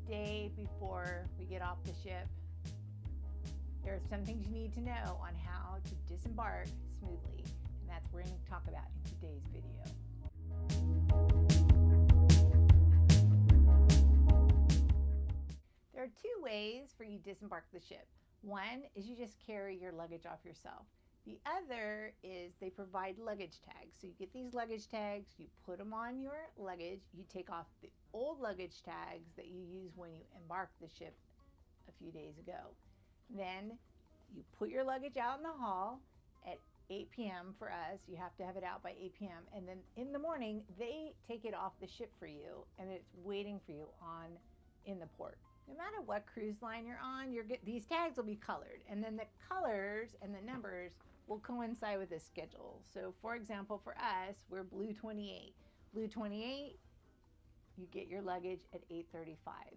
day before we get off the ship, there are some things you need to know on how to disembark smoothly, and that's what we're going to talk about in today's video. There are two ways for you to disembark the ship. One is you just carry your luggage off yourself. The other is they provide luggage tags. So you get these luggage tags, you put them on your luggage, you take off the old luggage tags that you used when you embarked the ship a few days ago. Then you put your luggage out in the hall at 8 p.m. for us. You have to have it out by 8 p.m. And then in the morning, they take it off the ship for you and it's waiting for you in the port. No matter what cruise line you're on, these tags will be colored, and then the colors and the numbers will coincide with the schedule. So for example, for us, we're Blue 28. Blue 28, you get your luggage at 8:35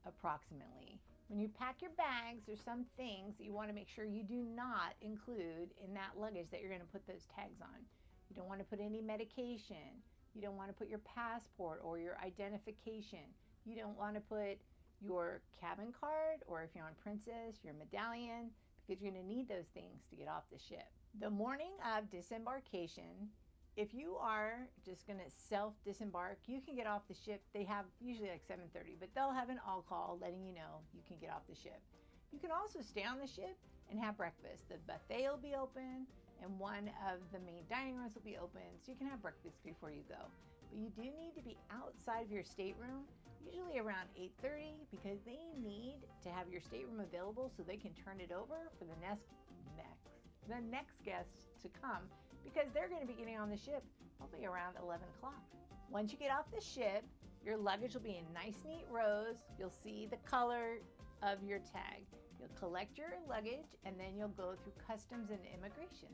approximately. When you pack your bags, there's some things that you want to make sure you do not include in that luggage that you're going to put those tags on. You don't want to put any medication. You don't want to put your passport or your identification. You don't want to put your cabin card, or if you're on Princess, your medallion, because you're going to need those things to get off the ship. The morning of disembarkation, if you are just going to self-disembark, you can get off the ship. They have usually like 7:30, but they'll have an all-call letting you know you can get off the ship. You can also stay on the ship and have breakfast. The buffet will be open, and one of the main dining rooms will be open, so you can have breakfast before you go. But you do need to be outside of your stateroom, usually around 8:30, because they need to have your stateroom available so they can turn it over for the next guest to come, because they're going to be getting on the ship probably around 11 o'clock. Once you get off the ship, your luggage will be in nice, neat rows. You'll see the color of your tag. You'll collect your luggage, and then you'll go through customs and immigration.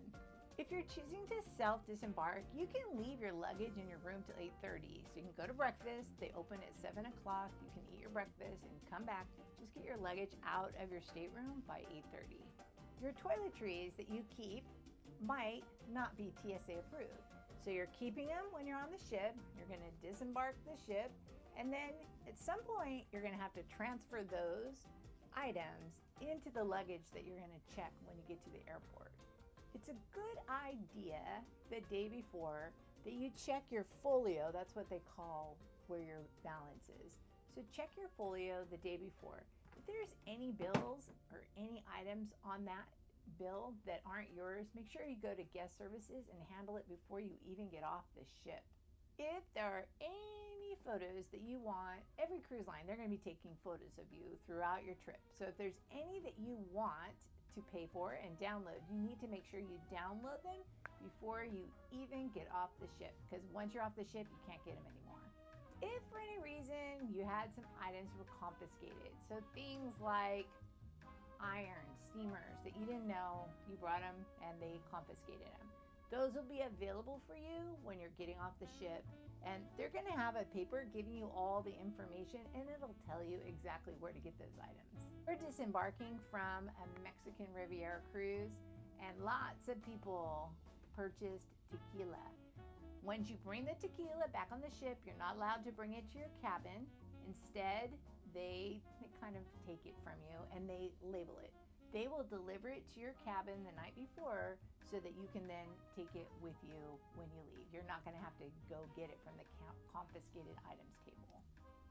If you're choosing to self-disembark, you can leave your luggage in your room till 8:30. So you can go to breakfast. They open at 7 o'clock. You can eat your breakfast and come back. Just get your luggage out of your stateroom by 8:30. Your toiletries that you keep might not be TSA approved. So you're keeping them when you're on the ship. You're going to disembark the ship. And then at some point, you're going to have to transfer those items into the luggage that you're going to check when you get to the airport. It's a good idea the day before that you check your folio. That's what they call where your balance is. So check your folio the day before. If there's any bills or any items on that bill that aren't yours, make sure you go to guest services and handle it before you even get off the ship. If there are any photos that you want, every cruise line, they're going to be taking photos of you throughout your trip. So if there's any that you want to pay for and download, you need to make sure you download them before you even get off the ship, because once you're off the ship, you can't get them anymore. If for any reason you had some items were confiscated, so things like iron, steamers that you didn't know, you brought them and they confiscated them. Those will be available for you when you're getting off the ship, and they're going to have a paper giving you all the information, and it'll tell you exactly where to get those items. We're disembarking from a Mexican Riviera cruise, and lots of people purchased tequila. Once you bring the tequila back on the ship, you're not allowed to bring it to your cabin. Instead, they kind of take it from you and they label it. They will deliver it to your cabin the night before so that you can then take it with you when you leave. You're not going to have to go get it from the confiscated items table.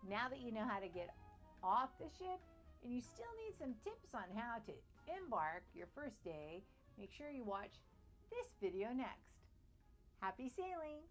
Now that you know how to get off the ship, and you still need some tips on how to embark your first day, make sure you watch this video next. Happy sailing!